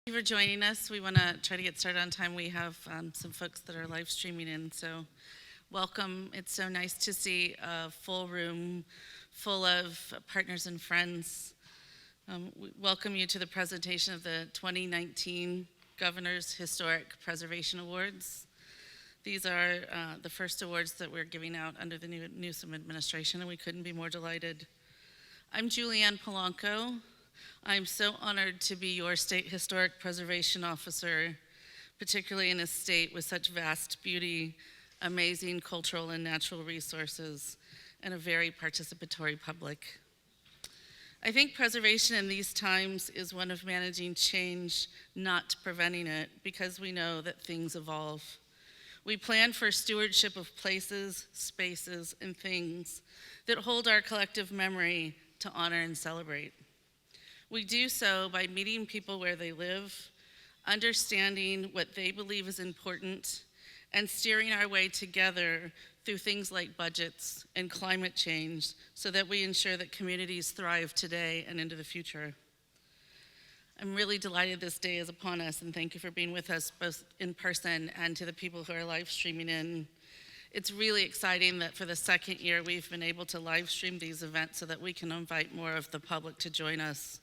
Thank you for joining us. We want to try to get started on time. We have some folks that are live streaming in, so welcome. It's so nice to see a full room full of partners and friends. We welcome you to the presentation of the 2019 Governor's Historic Preservation Awards. These are the first awards that we're giving out under the new Newsom administration, and we couldn't be more delighted. I'm Julianne Polanco. I'm so honored to be your State Historic Preservation Officer, particularly in a state with such vast beauty, amazing cultural and natural resources, and a very participatory public. I think preservation in these times is one of managing change, not preventing it, because we know that things evolve. We plan for stewardship of places, spaces, and things that hold our collective memory to honor and celebrate. We do so by meeting people where they live, understanding what they believe is important, and steering our way together through things like budgets and climate change so that we ensure that communities thrive today and into the future. I'm really delighted this day is upon us, and thank you for being with us both in person and to the people who are live streaming in. It's really exciting that for the second year we've been able to live stream these events so that we can invite more of the public to join us.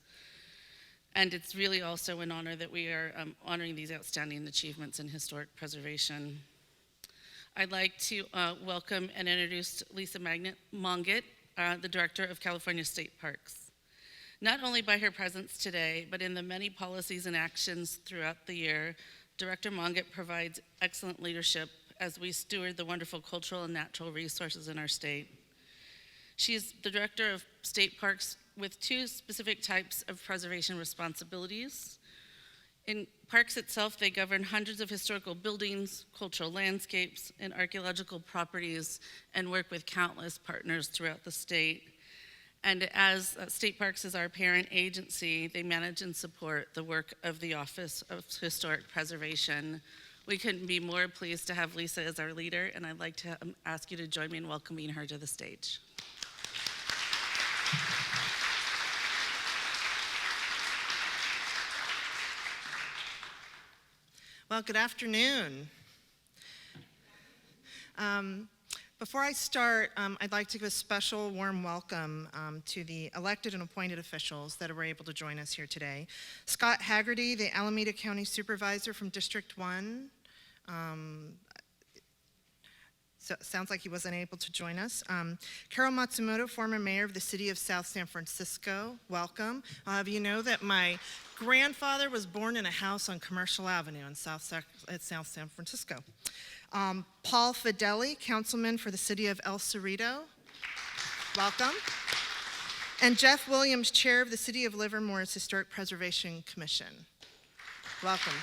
And it's really also an honor that we are honoring these outstanding achievements in historic preservation. I'd like to welcome and introduce Lisa Mongett, the Director of California State Parks. Not only by her presence today, but in the many policies and actions throughout the year, Director Mongett provides excellent leadership as we steward the wonderful cultural and natural resources in our state. She is the Director of State Parks with two specific types of preservation responsibilities. In parks itself, they govern hundreds of historical buildings, cultural landscapes, and archaeological properties, and work with countless partners throughout the state. And as State Parks is our parent agency, they manage and support the work of the Office of Historic Preservation. We couldn't be more pleased to have Lisa as our leader, and I'd like to ask you to join me in welcoming her to the stage. Well, good afternoon. Before I start, I'd like to give a special warm welcome to the elected and appointed officials that were able to join us here today. Scott Haggerty, the Alameda County Supervisor from District 1. So sounds like he wasn't able to join us. Carol Matsumoto, former mayor of the city of South San Francisco, welcome. You know that my grandfather was born in a house on Commercial Avenue in South San Francisco. Paul Fedeli, councilman for the city of El Cerrito, welcome. And Jeff Williams, chair of the City of Livermore's Historic Preservation Commission, welcome.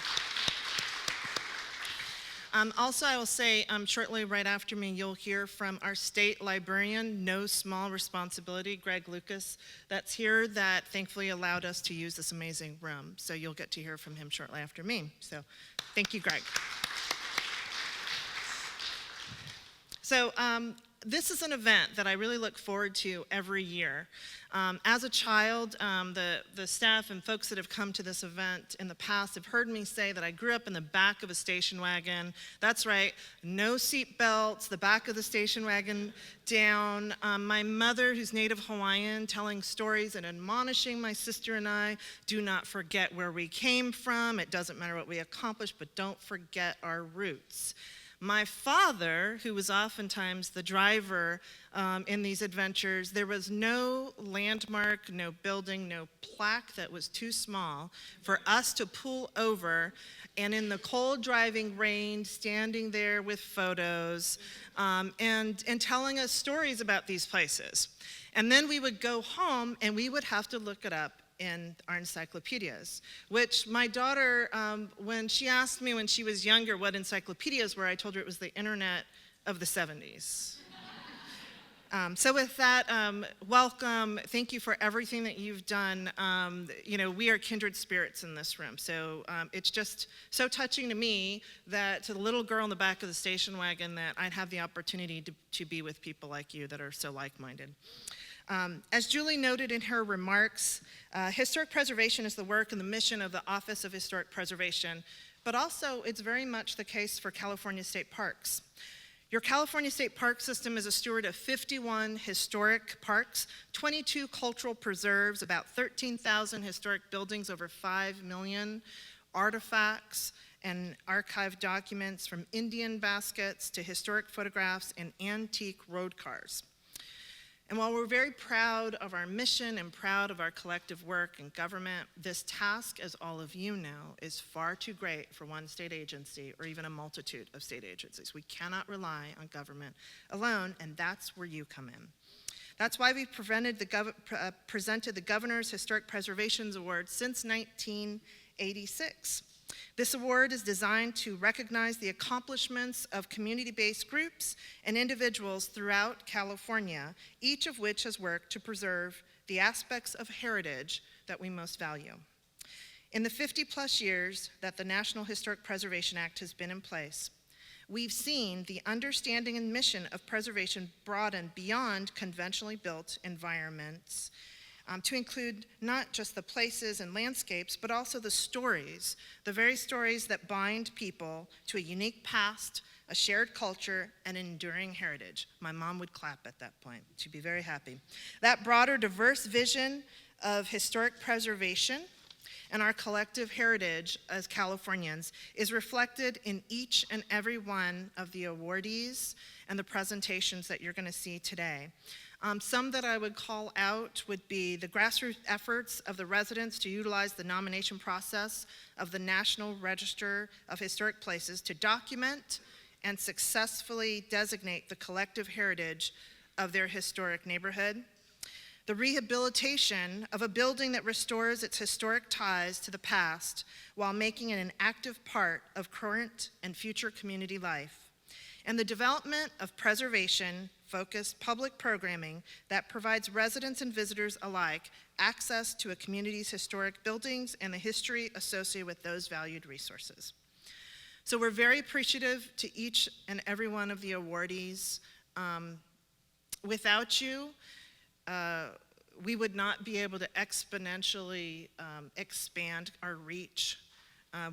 Also, I will say shortly right after me, you'll hear from our state librarian, no small responsibility, Greg Lucas, that's here, that thankfully allowed us to use this amazing room. So you'll get to hear from him shortly after me. So thank you, Greg. So this is an event that I really look forward to every year. As a child, the staff and folks that have come to this event in the past have heard me say that I grew up in the back of a station wagon. That's right, no seat belts, the back of the station wagon down. My mother, who's native Hawaiian, telling stories and admonishing my sister and I, do not forget where we came from. It doesn't matter what we accomplished, but don't forget our roots. My father, who was oftentimes the driver in these adventures, there was no landmark, no building, no plaque that was too small for us to pull over, and in the cold driving rain, standing there with photos and telling us stories about these places. And then we would go home and we would have to look it up in our encyclopedias, which my daughter, when she asked me when she was younger what encyclopedias were, I told her it was the internet of the 70s. So with that, welcome. Thank you for everything that you've done. You know, we are kindred spirits in this room. So it's just so touching to me that to the little girl in the back of the station wagon that I'd have the opportunity to be with people like you that are so like-minded. As Julie noted in her remarks, historic preservation is the work and the mission of the Office of Historic Preservation, but also it's very much the case for California State Parks. Your California State Park System is a steward of 51 historic parks, 22 cultural preserves, about 13,000 historic buildings, over 5 million artifacts and archived documents, from Indian baskets to historic photographs and antique road cars. And while we're very proud of our mission and proud of our collective work in government, this task, as all of you know, is far too great for one state agency or even a multitude of state agencies. We cannot rely on government alone, and that's where you come in. That's why we've presented the Governor's Historic Preservations Award since 1986. This award is designed to recognize the accomplishments of community-based groups and individuals throughout California, each of which has worked to preserve the aspects of heritage that we most value. In the 50-plus years that the National Historic Preservation Act has been in place, we've seen the understanding and mission of preservation broaden beyond conventionally built environments to include not just the places and landscapes, but also the stories, the very stories that bind people to a unique past, a shared culture, and an enduring heritage. My mom would clap at that point. She'd be very happy. That broader, diverse vision of historic preservation and our collective heritage as Californians is reflected in each and every one of the awardees and the presentations that you're going to see today. Some that I would call out would be the grassroots efforts of the residents to utilize the nomination process of the National Register of Historic Places to document and successfully designate the collective heritage of their historic neighborhood. The rehabilitation of a building that restores its historic ties to the past while making it an active part of current and future community life. And the development of preservation-focused public programming that provides residents and visitors alike access to a community's historic buildings and the history associated with those valued resources. So we're very appreciative to each and every one of the awardees. Without you, we would not be able to exponentially expand our reach.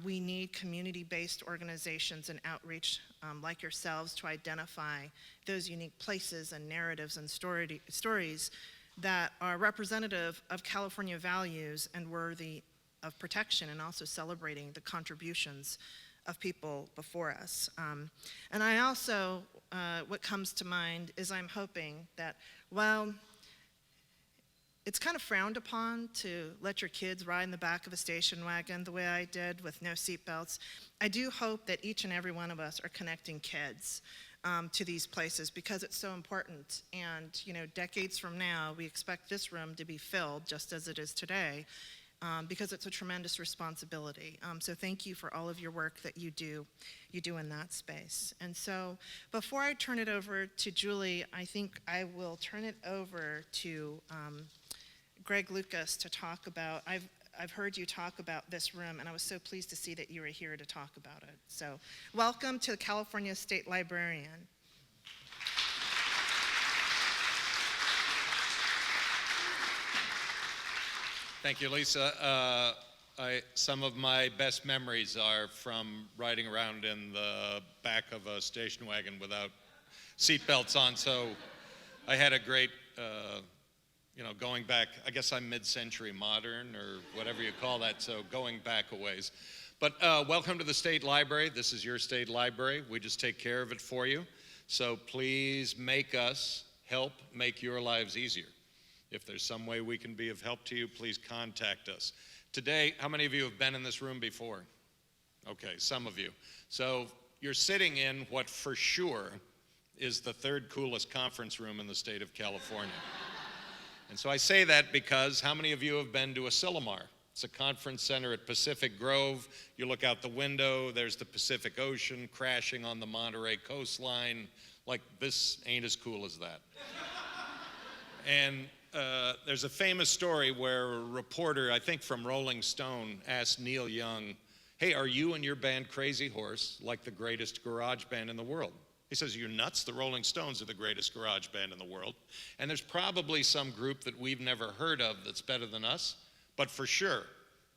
We need community-based organizations and outreach like yourselves to identify those unique places and narratives and stories that are representative of California values and worthy of protection, and also celebrating the contributions of people before us. And I also, what comes to mind is I'm hoping that, well, it's kind of frowned upon to let your kids ride in the back of a station wagon the way I did with no seatbelts. I do hope that each and every one of us are connecting kids to these places, because it's so important. And decades from now, we expect this room to be filled just as it is today, because it's a tremendous responsibility. So thank you for all of your work that you do in that space. And so before I turn it over to Julie, I think I will turn it over to Greg Lucas to talk about, I've heard you talk about this room, and I was so pleased to see that you were here to talk about it. So welcome to the California State Librarian. Thank you, Lisa. Some of my best memories are from riding around in the back of a station wagon without seatbelts on, so I had a great, going back, I guess I'm mid-century modern or whatever you call that, so going back a ways. But welcome to the State Library. This is your state library. We just take care of it for you. So please make us help make your lives easier. If there's some way we can be of help to you, please contact us. Today, how many of you have been in this room before? Okay, some of you. So you're sitting in what for sure is the third coolest conference room in the state of California. And so I say that because how many of you have been to Asilomar? It's a conference center at Pacific Grove. You look out the window, there's the Pacific Ocean crashing on the Monterey coastline. Like, this ain't as cool as that. And there's a famous story where a reporter, I think from Rolling Stone, asked Neil Young, hey, are you and your band Crazy Horse like the greatest garage band in the world? He says, "You're nuts? The Rolling Stones are the greatest garage band in the world. And there's probably some group that we've never heard of that's better than us, but for sure,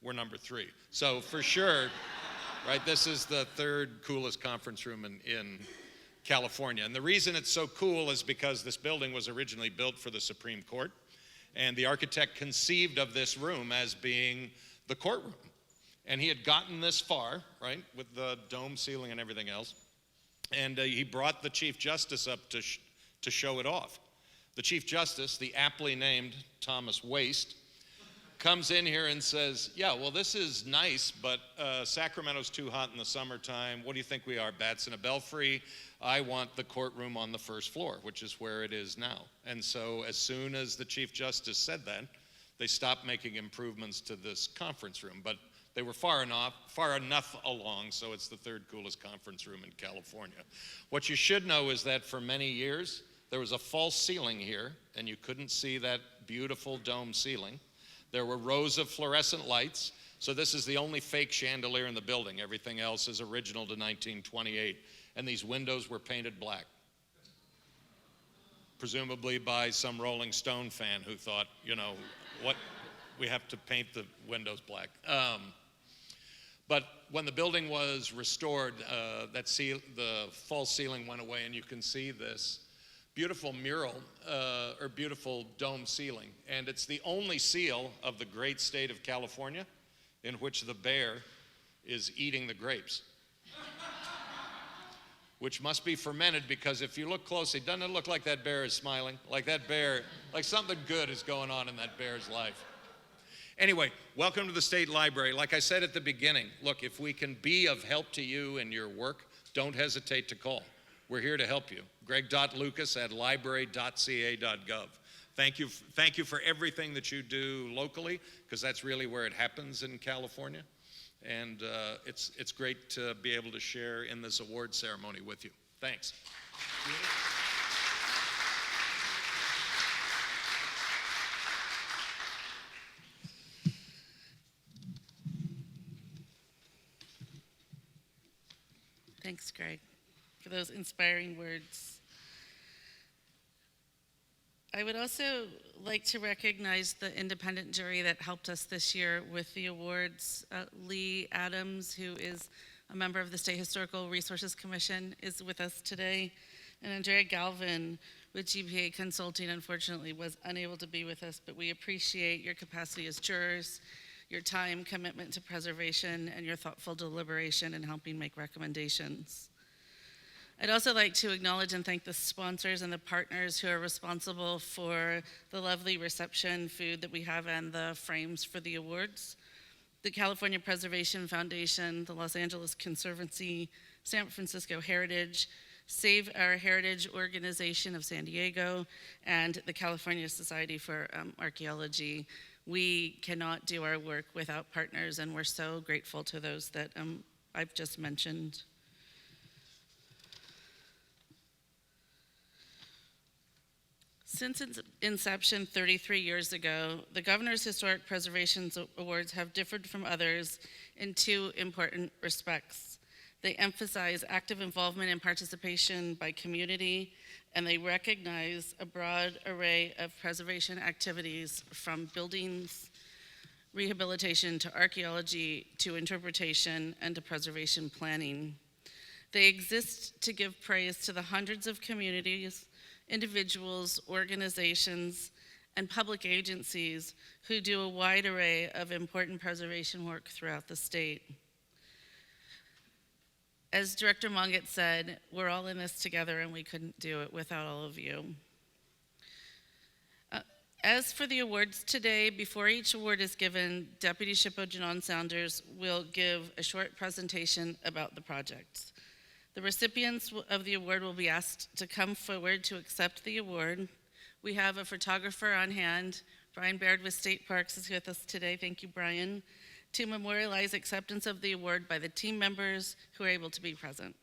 we're number 3. So for sure, right, this is the third coolest conference room in California. And the reason it's so cool is because this building was originally built for the Supreme Court, and the architect conceived of this room as being the courtroom. And he had gotten this far, right, with the dome ceiling and everything else, and he brought the Chief Justice up to show it off. The Chief Justice, the aptly named Thomas Waste, comes in here and says, "Yeah, well, this is nice, but Sacramento's too hot in the summertime. What do you think we are, bats in a belfry? I want the courtroom on the first floor," which is where it is now. And so as soon as the Chief Justice said that, they stopped making improvements to this conference room. But they were far enough along, so it's the third coolest conference room in California. What you should know is that for many years, there was a false ceiling here, and you couldn't see that beautiful dome ceiling. There were rows of fluorescent lights, so this is the only fake chandelier in the building. Everything else is original to 1928, and these windows were painted black, presumably by some Rolling Stone fan who thought, what, we have to paint the windows black. But when the building was restored, the false ceiling went away, and you can see this beautiful mural, or beautiful dome ceiling. And it's the only seal of the great state of California in which the bear is eating the grapes. Which must be fermented, because if you look closely, doesn't it look like that bear is smiling? Like something good is going on in that bear's life. Anyway, welcome to the State Library. Like I said at the beginning, look, if we can be of help to you in your work, don't hesitate to call. We're here to help you. greg.lucas@library.ca.gov. Thank you for everything that you do locally, because that's really where it happens in California. And it's great to be able to share in this award ceremony with you. Thanks. Thanks, Greg, for those inspiring words. I would also like to recognize the independent jury that helped us this year with the awards. Lee Adams, who is a member of the State Historical Resources Commission, is with us today. And Andrea Galvin with GPA Consulting, unfortunately, was unable to be with us, but we appreciate your capacity as jurors, your time, commitment to preservation, and your thoughtful deliberation in helping make recommendations. I'd also like to acknowledge and thank the sponsors and the partners who are responsible for the lovely reception, food that we have, and the frames for the awards. The California Preservation Foundation, the Los Angeles Conservancy, San Francisco Heritage, Save Our Heritage Organization of San Diego, and the California Society for Archaeology. We cannot do our work without partners, and we're so grateful to those that I've just mentioned. Since its inception 33 years ago, the Governor's Historic Preservation Awards have differed from others in two important respects. They emphasize active involvement and participation by community, and they recognize a broad array of preservation activities, from buildings, rehabilitation, to archaeology, to interpretation, and to preservation planning. They exist to give praise to the hundreds of communities, individuals, organizations, and public agencies who do a wide array of important preservation work throughout the state. As Director Monget said, we're all in this together, and we couldn't do it without all of you. As for the awards today, before each award is given, Deputy SHPO Janon Saunders will give a short presentation about the project. The recipients of the award will be asked to come forward to accept the award. We have a photographer on hand. Brian Baird with State Parks is with us today. Thank you, Brian. To memorialize acceptance of the award by the team members who are able to be present.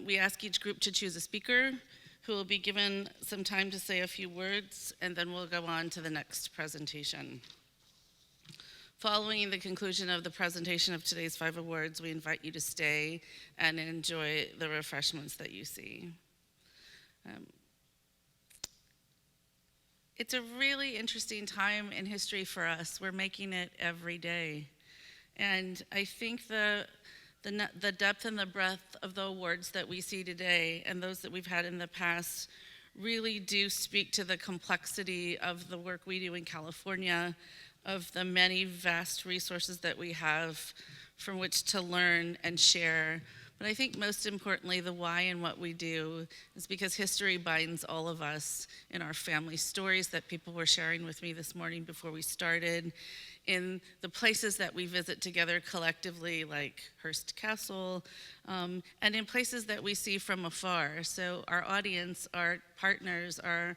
We ask each group to choose a speaker who will be given some time to say a few words, and then we'll go on to the next presentation. Following the conclusion of the presentation of today's 5 awards, we invite you to stay and enjoy the refreshments that you see. It's a really interesting time in history for us. We're making it every day. And I think the depth and the breadth of the awards that we see today and those that we've had in the past really do speak to the complexity of the work we do in California, of the many vast resources that we have from which to learn and share. But I think most importantly, the why in what we do is because history binds all of us in our family stories that people were sharing with me this morning before we started, in the places that we visit together collectively, like Hearst Castle, and in places that we see from afar. So our audience, our partners are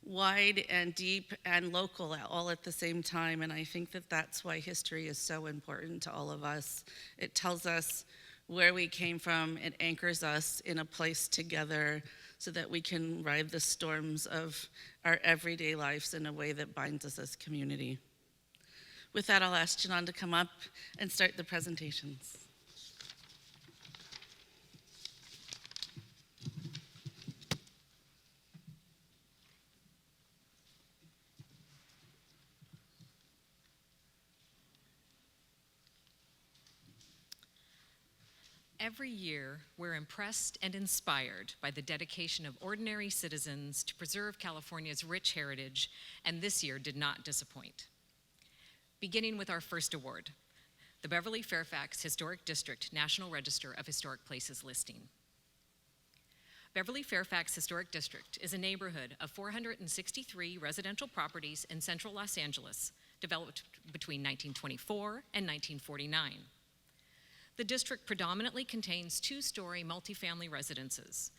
wide and deep and local all at the same time, and I think that that's why history is so important to all of us. It tells us where we came from. It anchors us in a place together so that we can ride the storms of our everyday lives in a way that binds us as community. With that, I'll ask Janan to come up and start the presentations. Every year, we're impressed and inspired by the dedication of ordinary citizens to preserve California's rich heritage, and this year did not disappoint. Beginning with our first award, the Beverly Fairfax Historic District National Register of Historic Places listing. Beverly Fairfax Historic District is a neighborhood of 463 residential properties in central Los Angeles, developed between 1924 and 1949. The district predominantly contains 2-story multifamily residences,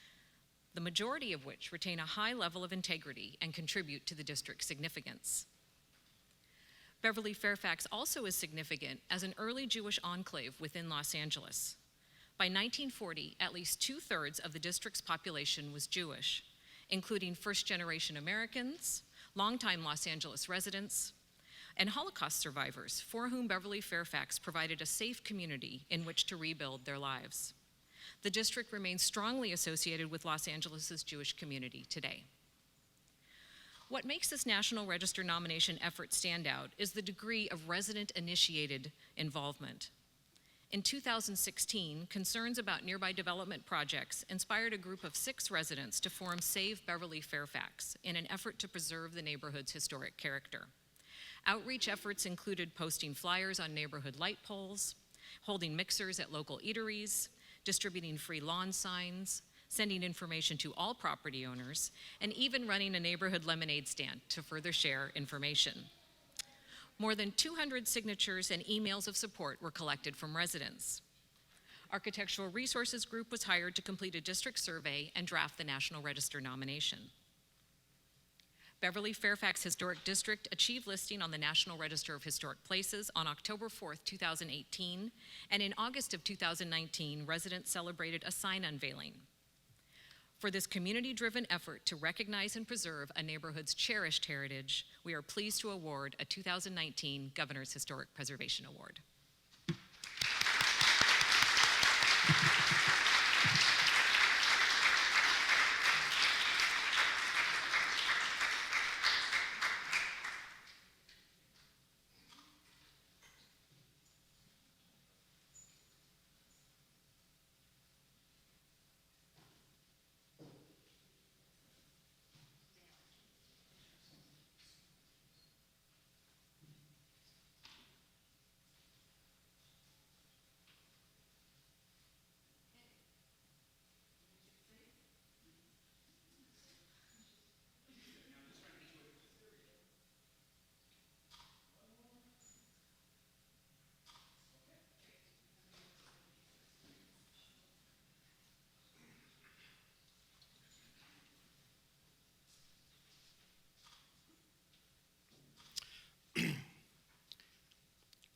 the majority of which retain a high level of integrity and contribute to the district's significance. Beverly Fairfax also is significant as an early Jewish enclave within Los Angeles. By 1940, at least 2/3 of the district's population was Jewish, including first-generation Americans, longtime Los Angeles residents, and Holocaust survivors for whom Beverly Fairfax provided a safe community in which to rebuild their lives. The district remains strongly associated with Los Angeles' Jewish community today. What makes this National Register nomination effort stand out is the degree of resident-initiated involvement. In 2016, concerns about nearby development projects inspired a group of 6 residents to form Save Beverly Fairfax in an effort to preserve the neighborhood's historic character. Outreach efforts included posting flyers on neighborhood light poles, holding mixers at local eateries, distributing free lawn signs, sending information to all property owners, and even running a neighborhood lemonade stand to further share information. More than 200 signatures and emails of support were collected from residents. Architectural Resources Group was hired to complete a district survey and draft the National Register nomination. Beverly Fairfax Historic District achieved listing on the National Register of Historic Places on October 4th, 2018, and in August of 2019, residents celebrated a sign unveiling. For this community-driven effort to recognize and preserve a neighborhood's cherished heritage, we are pleased to award a 2019 Governor's Historic Preservation Award.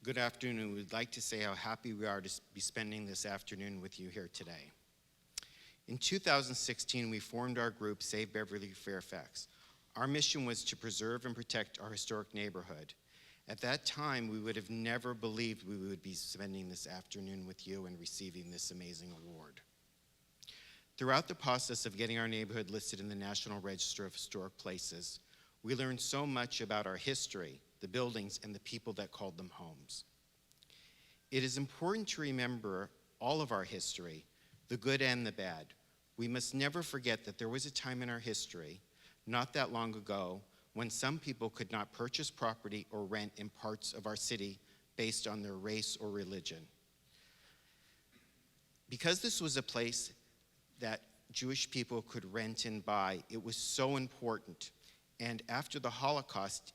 Good afternoon. We'd like to say how happy we are to be spending this afternoon with you here today. In 2016, we formed our group, Save Beverly Fairfax. Our mission was to preserve and protect our historic neighborhood. At that time, we would have never believed we would be spending this afternoon with you and receiving this amazing award. Throughout the process of getting our neighborhood listed in the National Register of Historic Places, we learned so much about our history, the buildings, and the people that called them homes. It is important to remember all of our history, the good and the bad. We must never forget that there was a time in our history, not that long ago, when some people could not purchase property or rent in parts of our city based on their race or religion. Because this was a place that Jewish people could rent and buy, it was so important. And after the Holocaust,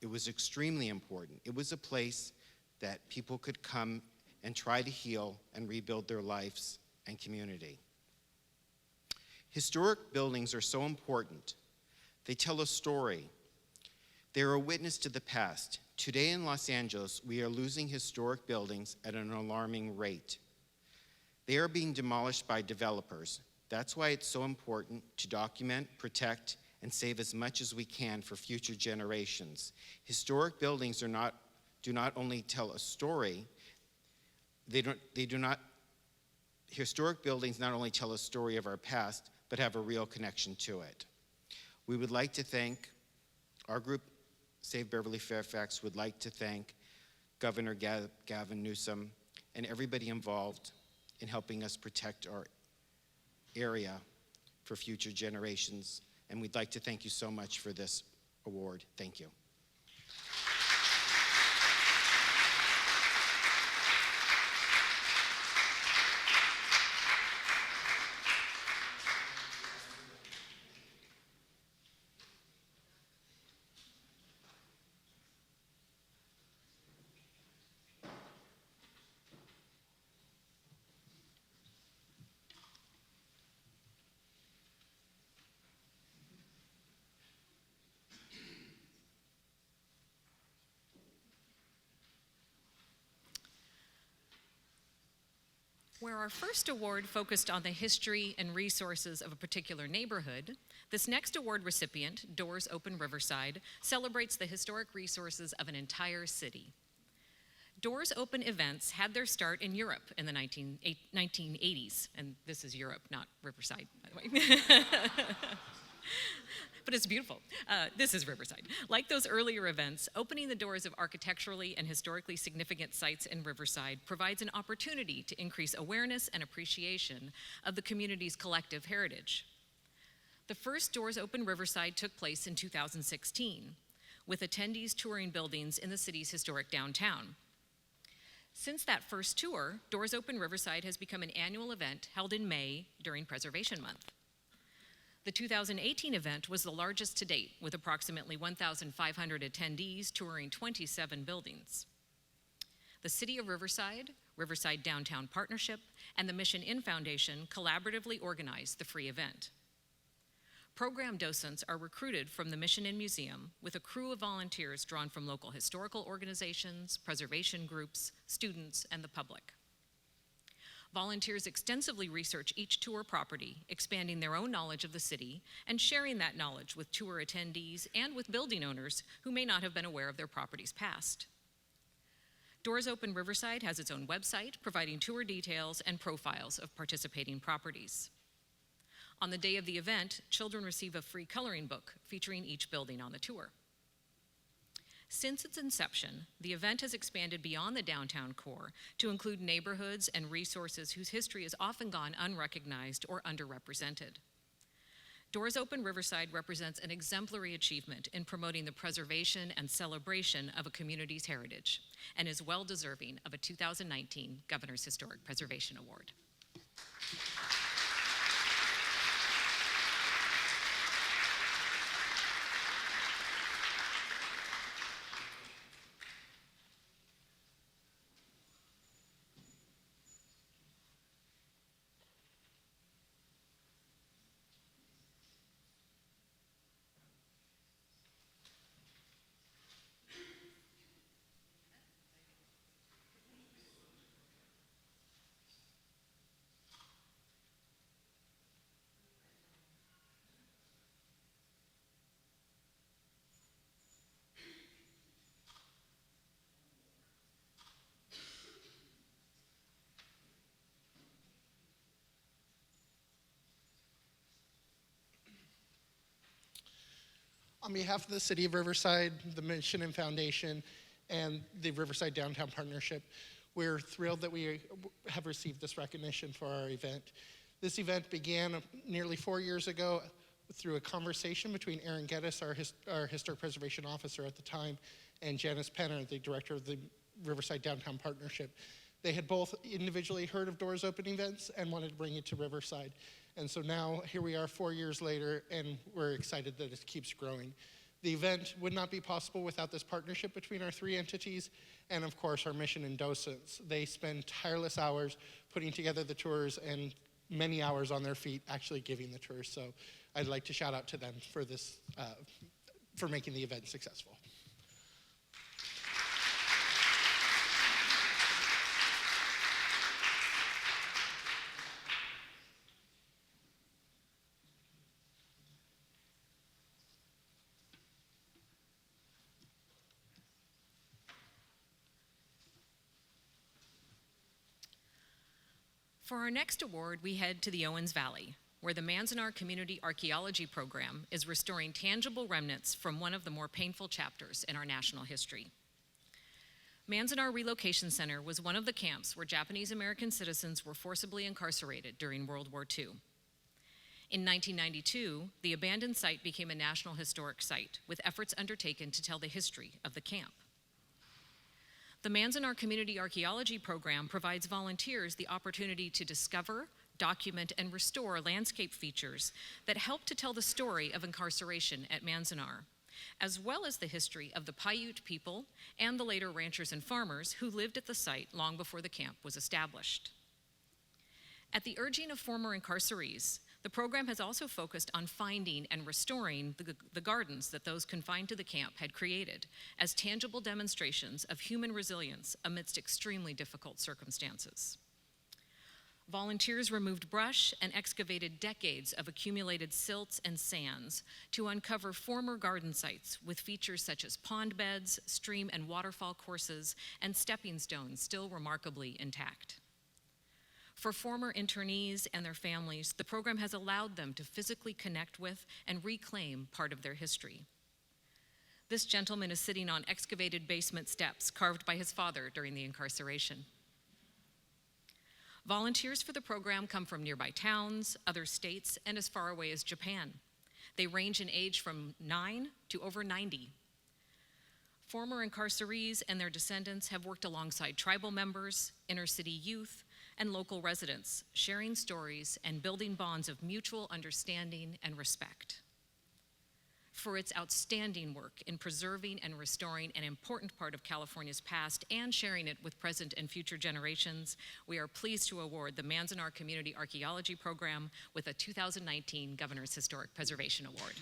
it was extremely important. It was a place that people could come and try to heal and rebuild their lives and community. Historic buildings are so important. They tell a story. They are a witness to the past. Today in Los Angeles, we are losing historic buildings at an alarming rate. They are being demolished by developers. That's why it's so important to document, protect, and save as much as we can for future generations. Historic buildings do not only tell a story, historic buildings not only tell a story of our past, but have a real connection to it. We would like to thank, our group, Save Beverly Fairfax, would like to thank Governor Gavin Newsom and everybody involved in helping us protect our area for future generations. And we'd like to thank you so much for this award. Thank you. Where our first award focused on the history and resources of a particular neighborhood, this next award recipient, Doors Open Riverside, celebrates the historic resources of an entire city. Doors Open events had their start in Europe in the 1980s, and this is Europe, not Riverside, by the way. But it's beautiful. This is Riverside. Like those earlier events, opening the doors of architecturally and historically significant sites in Riverside provides an opportunity to increase awareness and appreciation of the community's collective heritage. The first Doors Open Riverside took place in 2016, with attendees touring buildings in the city's historic downtown. Since that first tour, Doors Open Riverside has become an annual event held in May during Preservation Month. The 2018 event was the largest to date, with approximately 1,500 attendees touring 27 buildings. The City of Riverside, Riverside Downtown Partnership, and the Mission Inn Foundation collaboratively organized the free event. Program docents are recruited from the Mission Inn Museum with a crew of volunteers drawn from local historical organizations, preservation groups, students, and the public. Volunteers extensively research each tour property, expanding their own knowledge of the city and sharing that knowledge with tour attendees and with building owners who may not have been aware of their property's past. Doors Open Riverside has its own website, providing tour details and profiles of participating properties. On the day of the event, children receive a free coloring book featuring each building on the tour. Since its inception, the event has expanded beyond the downtown core to include neighborhoods and resources whose history has often gone unrecognized or underrepresented. Doors Open Riverside represents an exemplary achievement in promoting the preservation and celebration of a community's heritage and is well deserving of a 2019 Governor's Historic Preservation Award. On behalf of the City of Riverside, the Mission and Foundation, and the Riverside Downtown Partnership, we're thrilled that we have received this recognition for our event. This event began nearly 4 years ago through a conversation between Aaron Geddes, our Historic Preservation Officer at the time, and Janice Penner, the Director of the Riverside Downtown Partnership. They had both individually heard of Doors Open events and wanted to bring it to Riverside. And so now here we are 4 years later, and we're excited that it keeps growing. The event would not be possible without this partnership between our three entities, and of course our mission and docents. They spend tireless hours putting together the tours and many hours on their feet actually giving the tours. So I'd like to shout out to them for this, for making the event successful. For our next award, we head to the Owens Valley, where the Manzanar Community Archaeology Program is restoring tangible remnants from one of the more painful chapters in our national history. Manzanar Relocation Center was one of the camps where Japanese American citizens were forcibly incarcerated during World War II. In 1992, the abandoned site became a National Historic Site, with efforts undertaken to tell the history of the camp. The Manzanar Community Archaeology Program provides volunteers the opportunity to discover, document, and restore landscape features that help to tell the story of incarceration at Manzanar, as well as the history of the Paiute people and the later ranchers and farmers who lived at the site long before the camp was established. At the urging of former incarcerees, the program has also focused on finding and restoring the gardens that those confined to the camp had created as tangible demonstrations of human resilience amidst extremely difficult circumstances. Volunteers removed brush and excavated decades of accumulated silts and sands to uncover former garden sites with features such as pond beds, stream and waterfall courses, and stepping stones still remarkably intact. For former internees and their families, the program has allowed them to physically connect with and reclaim part of their history. This gentleman is sitting on excavated basement steps carved by his father during the incarceration. Volunteers for the program come from nearby towns, other states, and as far away as Japan. They range in age from 9 to over 90. Former incarcerees and their descendants have worked alongside tribal members, inner-city youth, and local residents, sharing stories and building bonds of mutual understanding and respect. For its outstanding work in preserving and restoring an important part of California's past and sharing it with present and future generations, we are pleased to award the Manzanar Community Archaeology Program with a 2019 Governor's Historic Preservation Award.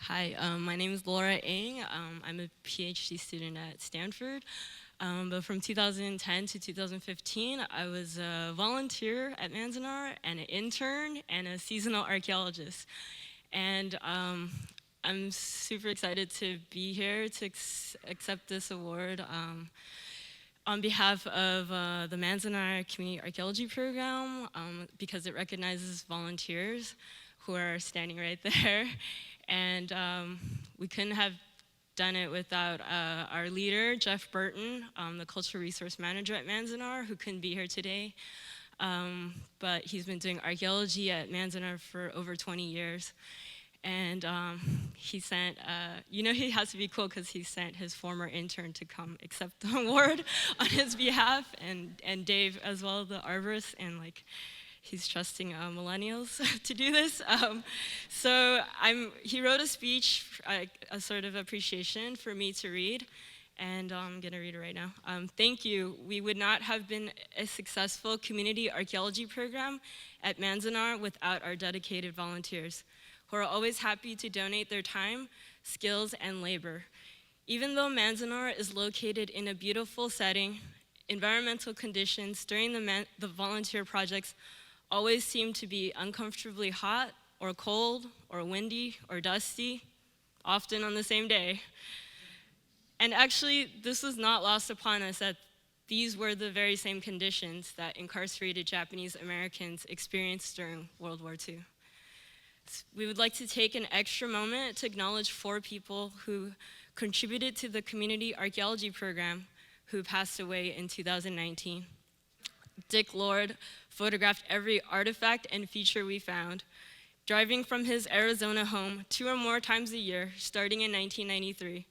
Hi, my name is Laura Ng. I'm a PhD student at Stanford. But from 2010 to 2015, I was a volunteer at Manzanar and an intern and a seasonal archaeologist. And I'm super excited to be here to accept this award on behalf of the Manzanar Community Archaeology Program because it recognizes volunteers who are standing right there. And we couldn't have done it without our leader, Jeff Burton, the cultural resource manager at Manzanar, who couldn't be here today. But he's been doing archaeology at Manzanar for over 20 years. And he sent, he has to be cool because he sent his former intern to come accept the award on his behalf, and Dave as well, the arborist, and he's trusting millennials to do this. He wrote a speech, a sort of appreciation for me to read, and I'm gonna read it right now. Thank you. We would not have been a successful community archaeology program at Manzanar without our dedicated volunteers, who are always happy to donate their time, skills, and labor. Even though Manzanar is located in a beautiful setting, environmental conditions during the volunteer projects always seem to be uncomfortably hot or cold or windy or dusty, often on the same day. And actually, this was not lost upon us that these were the very same conditions that incarcerated Japanese Americans experienced during World War II. We would like to take an extra moment to acknowledge 4 people who contributed to the community archaeology program who passed away in 2019. Dick Lord photographed every artifact and feature we found, driving from his Arizona home 2 or more times a year, starting in 1993.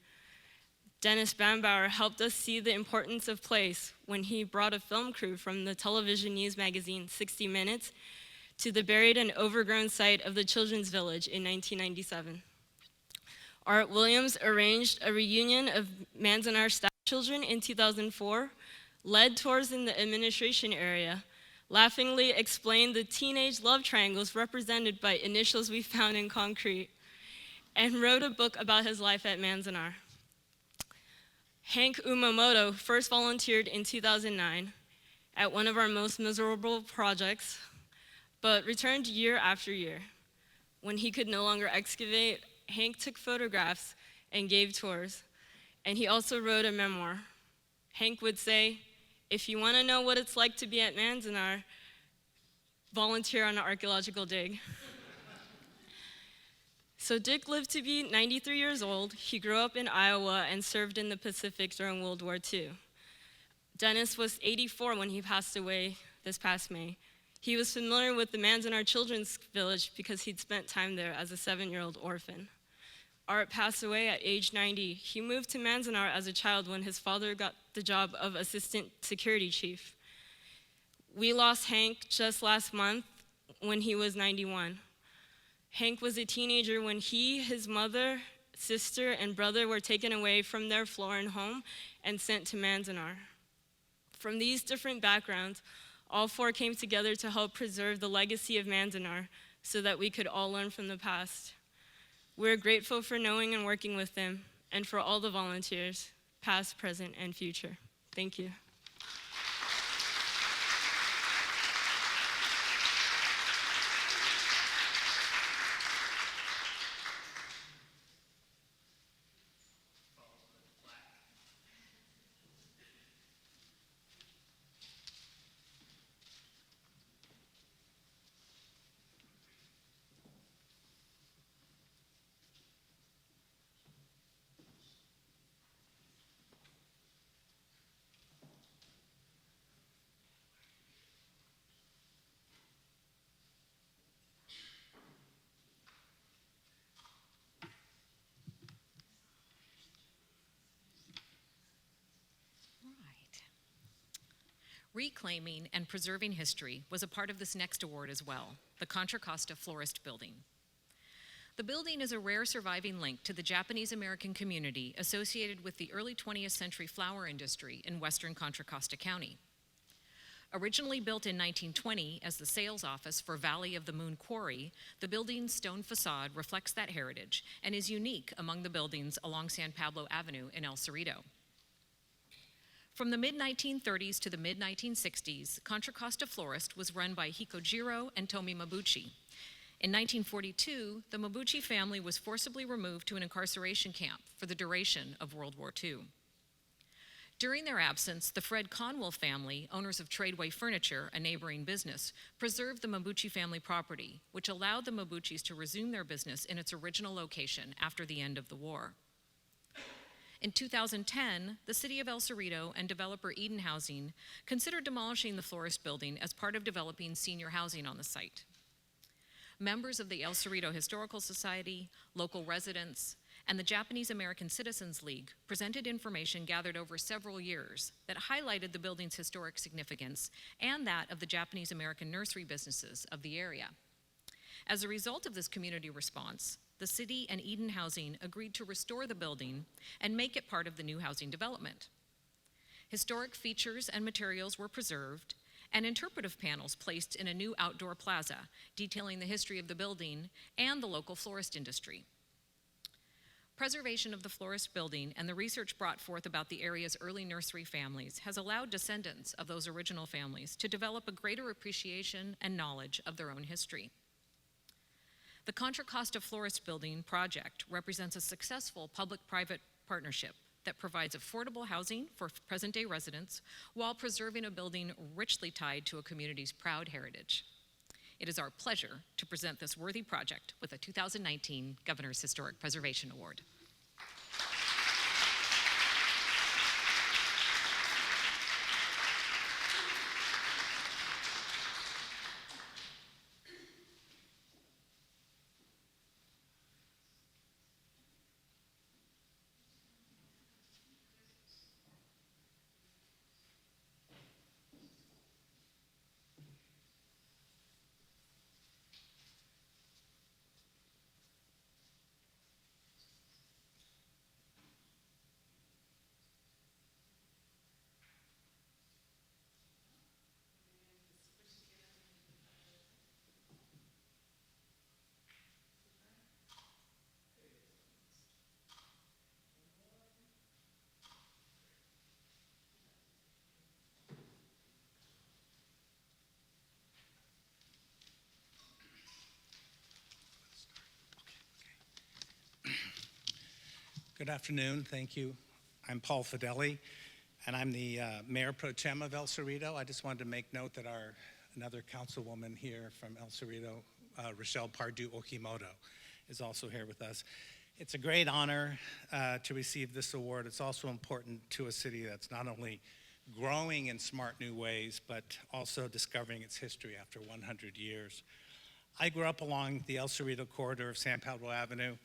Dennis Bambauer helped us see the importance of place when he brought a film crew from the television news magazine 60 Minutes to the buried and overgrown site of the Children's Village in 1997. Art Williams arranged a reunion of Manzanar staff children in 2004, led tours in the administration area, laughingly explained the teenage love triangles represented by initials we found in concrete, and wrote a book about his life at Manzanar. Hank Umamoto first volunteered in 2009 at one of our most miserable projects, but returned year after year. When he could no longer excavate, Hank took photographs and gave tours, and he also wrote a memoir. Hank would say, "If you want to know what it's like to be at Manzanar, volunteer on an archaeological dig." So Dick lived to be 93 years old. He grew up in Iowa and served in the Pacific during World War II. Dennis was 84 when he passed away this past May. He was familiar with the Manzanar Children's Village because he'd spent time there as a 7-year-old orphan. Art passed away at age 90. He moved to Manzanar as a child when his father got the job of assistant security chief. We lost Hank just last month when he was 91. Hank was a teenager when he, his mother, sister, and brother were taken away from their Florin home and sent to Manzanar. From these different backgrounds, all 4 came together to help preserve the legacy of Manzanar so that we could all learn from the past. We're grateful for knowing and working with them and for all the volunteers, past, present, and future. Thank you. Reclaiming and preserving history was a part of this next award as well, the Contra Costa Florist Building. The building is a rare surviving link to the Japanese American community associated with the early 20th century flower industry in western Contra Costa County. Originally built in 1920 as the sales office for Valley of the Moon Quarry, the building's stone facade reflects that heritage and is unique among the buildings along San Pablo Avenue in El Cerrito. From the mid-1930s to the mid-1960s, Contra Costa Florist was run by Hikojiro and Tomi Mabuchi. In 1942, the Mabuchi family was forcibly removed to an incarceration camp for the duration of World War II. During their absence, the Fred Conwell family, owners of Tradeway Furniture, a neighboring business, preserved the Mabuchi family property, which allowed the Mabuchis to resume their business in its original location after the end of the war. In 2010, the City of El Cerrito and developer Eden Housing considered demolishing the Florist building as part of developing senior housing on the site. Members of the El Cerrito Historical Society, local residents, and the Japanese American Citizens League presented information gathered over several years that highlighted the building's historic significance and that of the Japanese American nursery businesses of the area. As a result of this community response, the city and Eden Housing agreed to restore the building and make it part of the new housing development. Historic features and materials were preserved, and interpretive panels placed in a new outdoor plaza detailing the history of the building and the local florist industry. Preservation of the Florist building and the research brought forth about the area's early nursery families has allowed descendants of those original families to develop a greater appreciation and knowledge of their own history. The Contra Costa Florist Building project represents a successful public-private partnership that provides affordable housing for present-day residents while preserving a building richly tied to a community's proud heritage. It is our pleasure to present this worthy project with a 2019 Governor's Historic Preservation Award. Good afternoon, thank you. I'm Paul Fedeli, and I'm the Mayor Pro Tem of El Cerrito. I just wanted to make note that another councilwoman here from El Cerrito, Rochelle Pardue Okimoto, is also here with us. It's a great honor to receive this award. It's also important to a city that's not only growing in smart new ways, but also discovering its history after 100 years. I grew up along the El Cerrito corridor of San Pablo Avenue,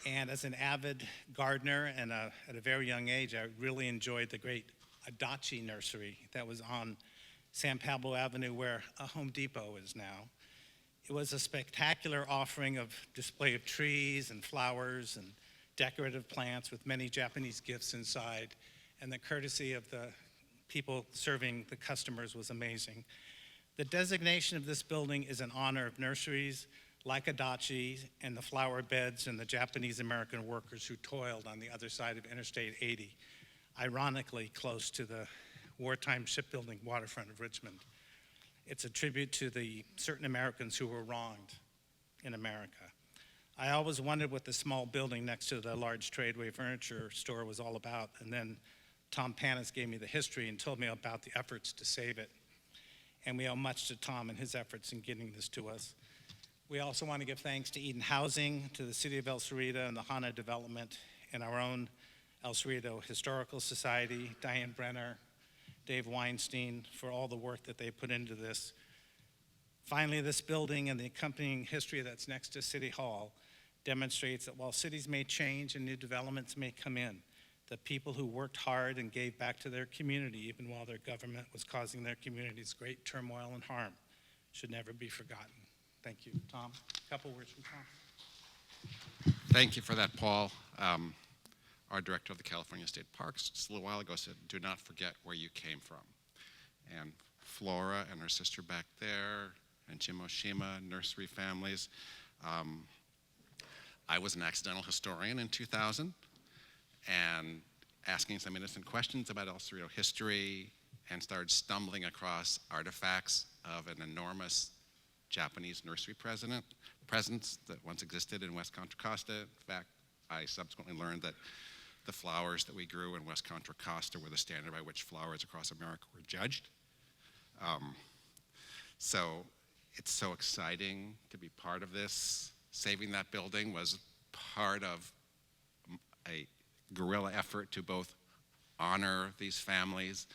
and as an avid gardener and at a very young age, I really enjoyed the great Adachi Nursery that was on San Pablo Avenue where a Home Depot is now. It was a spectacular offering of display of trees and flowers and decorative plants with many Japanese gifts inside, and the courtesy of the people serving the customers was amazing. The designation of this building is in honor of nurseries like Adachi and the flower beds and the Japanese American workers who toiled on the other side of Interstate 80, ironically close to the wartime shipbuilding waterfront of Richmond. It's a tribute to the certain Americans who were wronged in America. I always wondered what the small building next to the large Tradeway Furniture store was all about, and then Tom Panis gave me the history and told me about the efforts to save it. And we owe much to Tom and his efforts in getting this to us. We also want to give thanks to Eden Housing, to the City of El Cerrito and the HANA Development, and our own El Cerrito Historical Society, Diane Brenner, Dave Weinstein, for all the work that they put into this. Finally, this building and the accompanying history that's next to City Hall demonstrates that while cities may change and new developments may come in, the people who worked hard and gave back to their community, even while their government was causing their communities great turmoil and harm, should never be forgotten. Thank you. Tom, a couple words from Tom. Thank you for that, Paul. Our director of the California State Parks just a little while ago said, do not forget where you came from. And Flora and her sister back there, and Chimoshima, nursery families. I was an accidental historian in 2000, and asking some innocent questions about El Cerrito history, and started stumbling across artifacts of an enormous Japanese nursery presence that once existed in West Contra Costa. In fact, I subsequently learned that the flowers that we grew in West Contra Costa were the standard by which flowers across America were judged. So it's so exciting to be part of this. Saving that building was part of a guerrilla effort to both honor these families,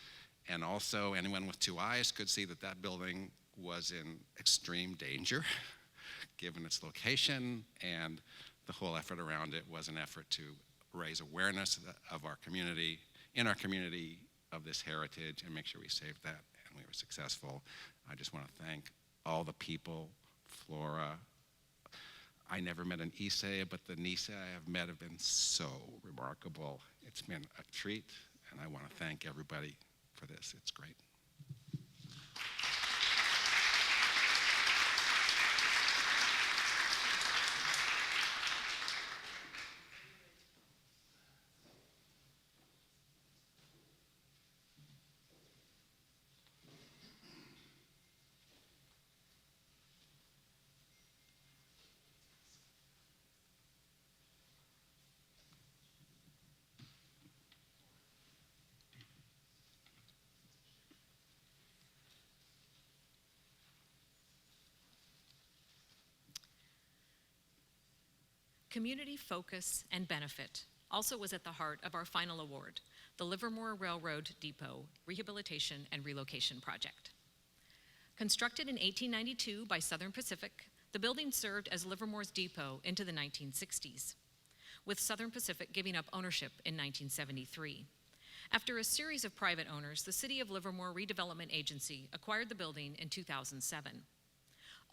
and also anyone with two eyes could see that that building was in extreme danger given its location, and the whole effort around it was an effort to raise awareness of our community, in our community, of this heritage and make sure we saved that, and we were successful. I just want to thank all the people, Flora. I never met an Issei, but the Nisei I have met have been so remarkable. It's been a treat, and I want to thank everybody for this. It's great. Community focus and benefit also was at the heart of our final award, the Livermore Railroad Depot Rehabilitation and Relocation Project. Constructed in 1892 by Southern Pacific, the building served as Livermore's depot into the 1960s, with Southern Pacific giving up ownership in 1973. After a series of private owners, the City of Livermore Redevelopment Agency acquired the building in 2007.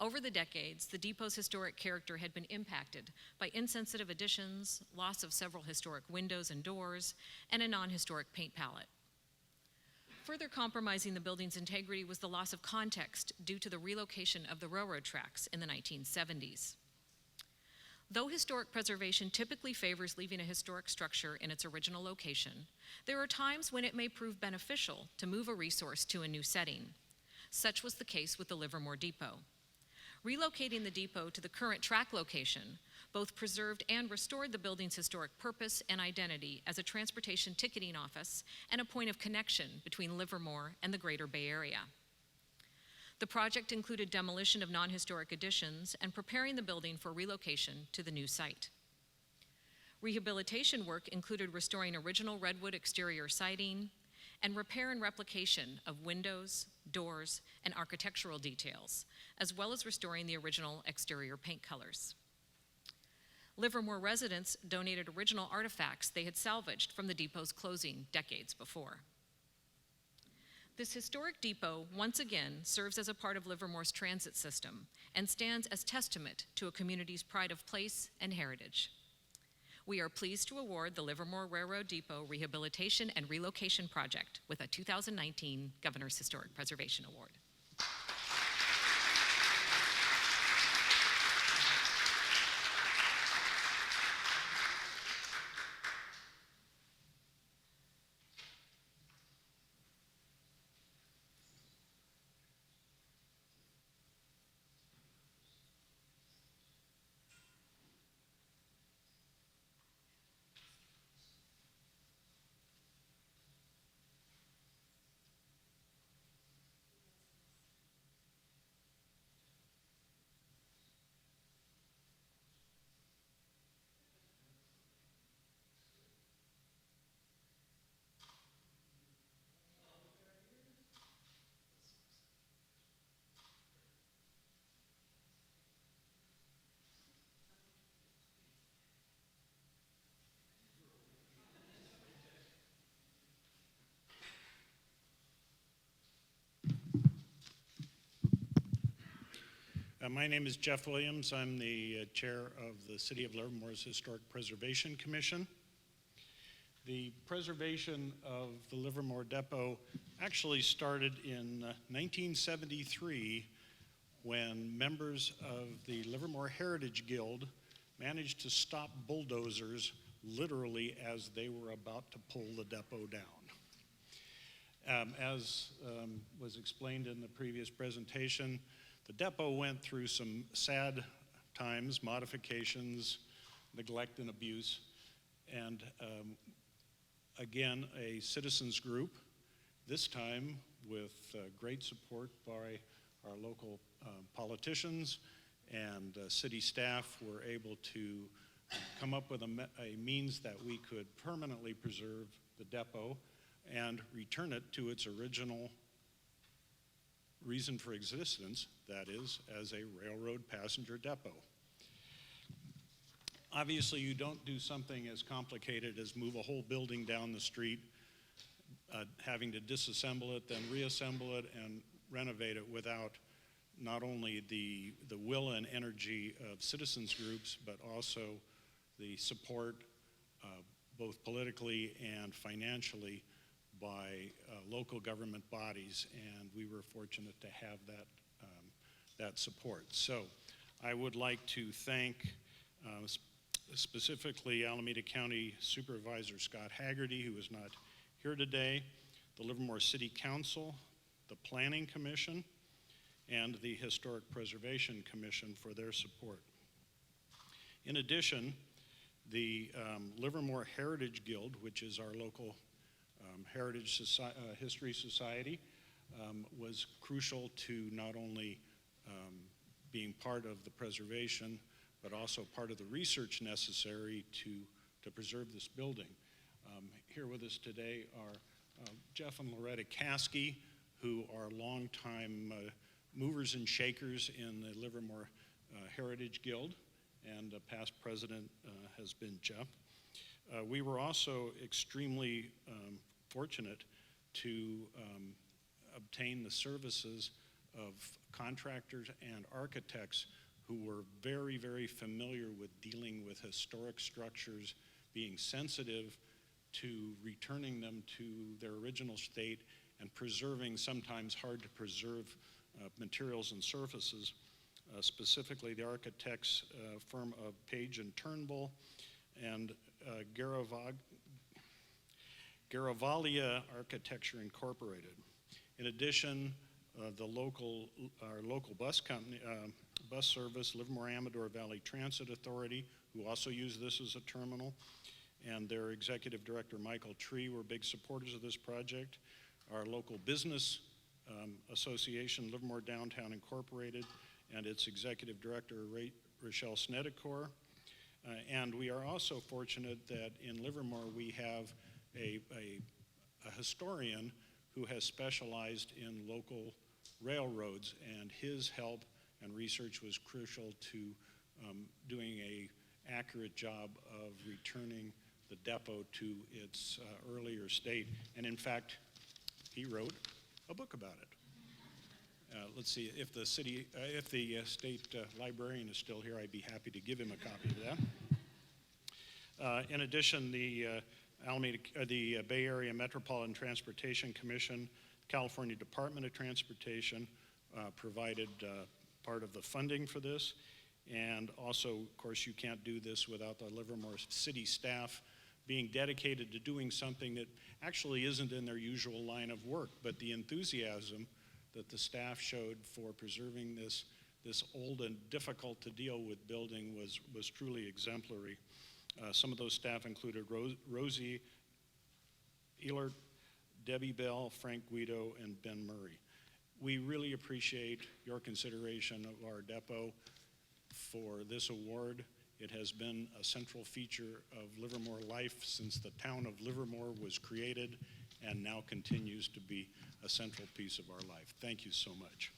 Over the decades, the depot's historic character had been impacted by insensitive additions, loss of several historic windows and doors, and a non-historic paint palette. Further compromising the building's integrity was the loss of context due to the relocation of the railroad tracks in the 1970s. Though historic preservation typically favors leaving a historic structure in its original location, there are times when it may prove beneficial to move a resource to a new setting. Such was the case with the Livermore Depot. Relocating the depot to the current track location both preserved and restored the building's historic purpose and identity as a transportation ticketing office and a point of connection between Livermore and the greater Bay Area. The project included demolition of non-historic additions and preparing the building for relocation to the new site. Rehabilitation work included restoring original redwood exterior siding and repair and replication of windows, doors, and architectural details, as well as restoring the original exterior paint colors. Livermore residents donated original artifacts they had salvaged from the depot's closing decades before. This historic depot once again serves as a part of Livermore's transit system and stands as testament to a community's pride of place and heritage. We are pleased to award the Livermore Railroad Depot Rehabilitation and Relocation Project with a 2019 Governor's Historic Preservation Award. My name is Jeff Williams. I'm the chair of the City of Livermore's Historic Preservation Commission. The preservation of the Livermore Depot actually started in 1973 when members of the Livermore Heritage Guild managed to stop bulldozers literally as they were about to pull the depot down. As was explained in the previous presentation, the depot went through some sad times, modifications, neglect and abuse, and again, a citizens group, this time with great support by our local politicians and city staff, were able to come up with a means that we could permanently preserve the depot and return it to its original reason for existence, that is, as a railroad passenger depot. Obviously, you don't do something as complicated as move a whole building down the street, having to disassemble it, then reassemble it, and renovate it without not only the will and energy of citizens groups, but also the support, both politically and financially, by local government bodies, and we were fortunate to have that support. So I would like to thank specifically Alameda County Supervisor Scott Haggerty, who is not here today, the Livermore City Council, the Planning Commission, and the Historic Preservation Commission for their support. In addition, the Livermore Heritage Guild, which is our local history society, was crucial to not only being part of the preservation, but also part of the research necessary to preserve this building. Here with us today are Jeff and Loretta Caskey, who are longtime movers and shakers in the Livermore Heritage Guild, and past president has been Jeff. We were also extremely fortunate to obtain the services of contractors and architects who were very, very familiar with dealing with historic structures, being sensitive to returning them to their original state and preserving sometimes hard to preserve materials and surfaces. Specifically, the architects firm of Page and Turnbull and Garavalia Architecture Incorporated. In addition, our local bus company, bus service, Livermore Amador Valley Transit Authority, who also use this as a terminal, and their executive director, Michael Tree, were big supporters of this project. Our local business association, Livermore Downtown Incorporated, and its executive director, Rochelle Snedecor. And we are also fortunate that in Livermore we have a historian who has specialized in local railroads, and his help and research was crucial to doing an accurate job of returning the depot to its earlier state. And in fact, he wrote a book about it. Let's see, if the state librarian is still here, I'd be happy to give him a copy of that. In addition, the Bay Area Metropolitan Transportation Commission, California Department of Transportation provided part of the funding for this. And also, of course, you can't do this without the Livermore city staff being dedicated to doing something that actually isn't in their usual line of work, but the enthusiasm that the staff showed for preserving this old and difficult to deal with building was truly exemplary. Some of those staff included Rosie Ehlert, Debbie Bell, Frank Guido, and Ben Murray. We really appreciate your consideration of our depot for this award. It has been a central feature of Livermore life since the town of Livermore was created, and now continues to be a central piece of our life. Thank you so much.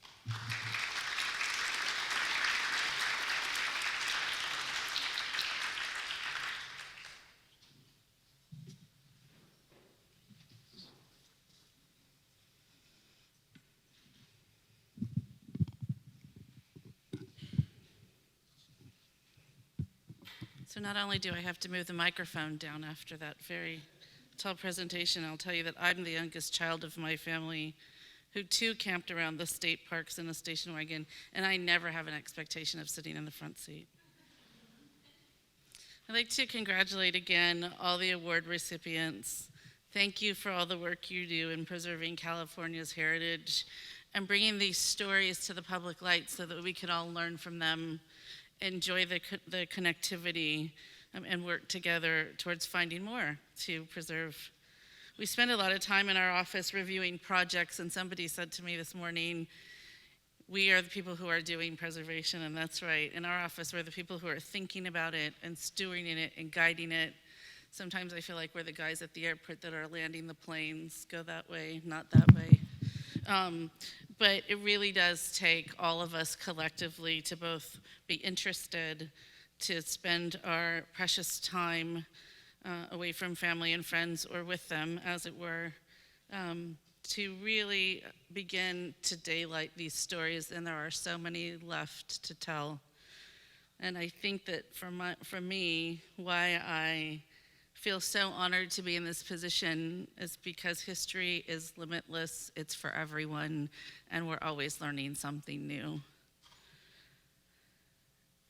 So not only do I have to move the microphone down after that very tall presentation, I'll tell you that I'm the youngest child of my family who too camped around the state parks in the station wagon, and I never have an expectation of sitting in the front seat. I'd like to congratulate again all the award recipients. Thank you for all the work you do in preserving California's heritage and bringing these stories to the public light so that we can all learn from them, enjoy the connectivity, and work together towards finding more to preserve We spend a lot of time in our office reviewing projects, and somebody said to me this morning, we are the people who are doing preservation, and that's right. In our office, we're the people who are thinking about it and stewarding it and guiding it. Sometimes I feel like we're the guys at the airport that are landing the planes. Go that way, not that way. But it really does take all of us collectively to both be interested, to spend our precious time away from family and friends, or with them, as it were, to really begin to daylight these stories, and there are so many left to tell. And I think that for me, why I feel so honored to be in this position is because history is limitless, it's for everyone, and we're always learning something new.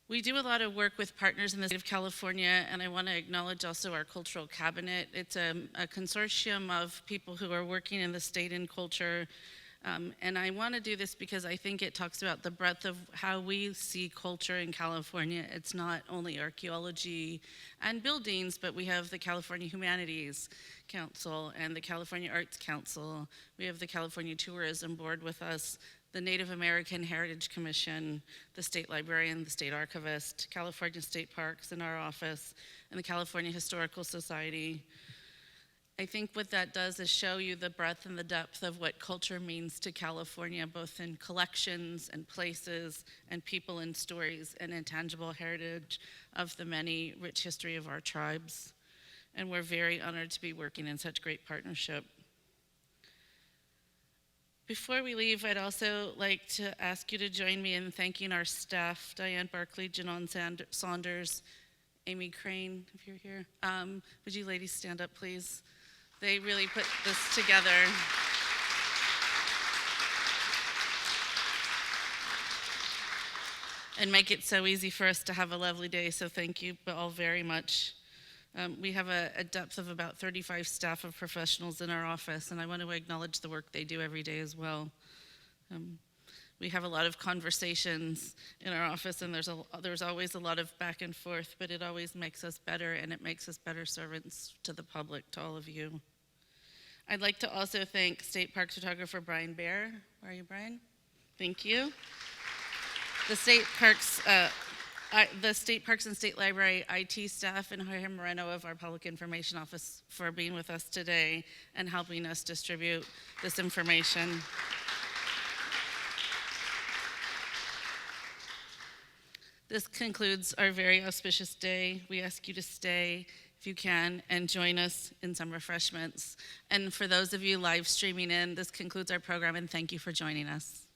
We do a lot of work with partners in the state of California, and I want to acknowledge also our cultural cabinet. It's a consortium of people who are working in the state in culture, and I want to do this because I think it talks about the breadth of how we see culture in California. It's not only archaeology and buildings, but we have the California Humanities Council and the California Arts Council. We have the California Tourism Board with us, the Native American Heritage Commission, the state librarian, the state archivist, California State Parks in our office, and the California Historical Society. I think what that does is show you the breadth and the depth of what culture means to California, both in collections and places and people and stories and intangible heritage of the many rich history of our tribes. And we're very honored to be working in such great partnership. Before we leave, I'd also like to ask you to join me in thanking our staff, Diane Barkley, Janon Saunders, Amy Crane, if you're here. Would you ladies stand up, please? They really put this together. And make it so easy for us to have a lovely day, so thank you all very much. We have a depth of about 35 staff of professionals in our office, and I want to acknowledge the work they do every day as well. We have a lot of conversations in our office, and there's always a lot of back and forth, but it always makes us better, and it makes us better servants to the public, to all of you. I'd like to also thank State Parks photographer Brian Baer. Where are you, Brian? Thank you. The State Parks and State Library IT staff, and Jorge Moreno of our Public Information Office for being with us today and helping us distribute this information. This concludes our very auspicious day. We ask you to stay, if you can, and join us in some refreshments. And for those of you live streaming in, this concludes our program, and thank you for joining us.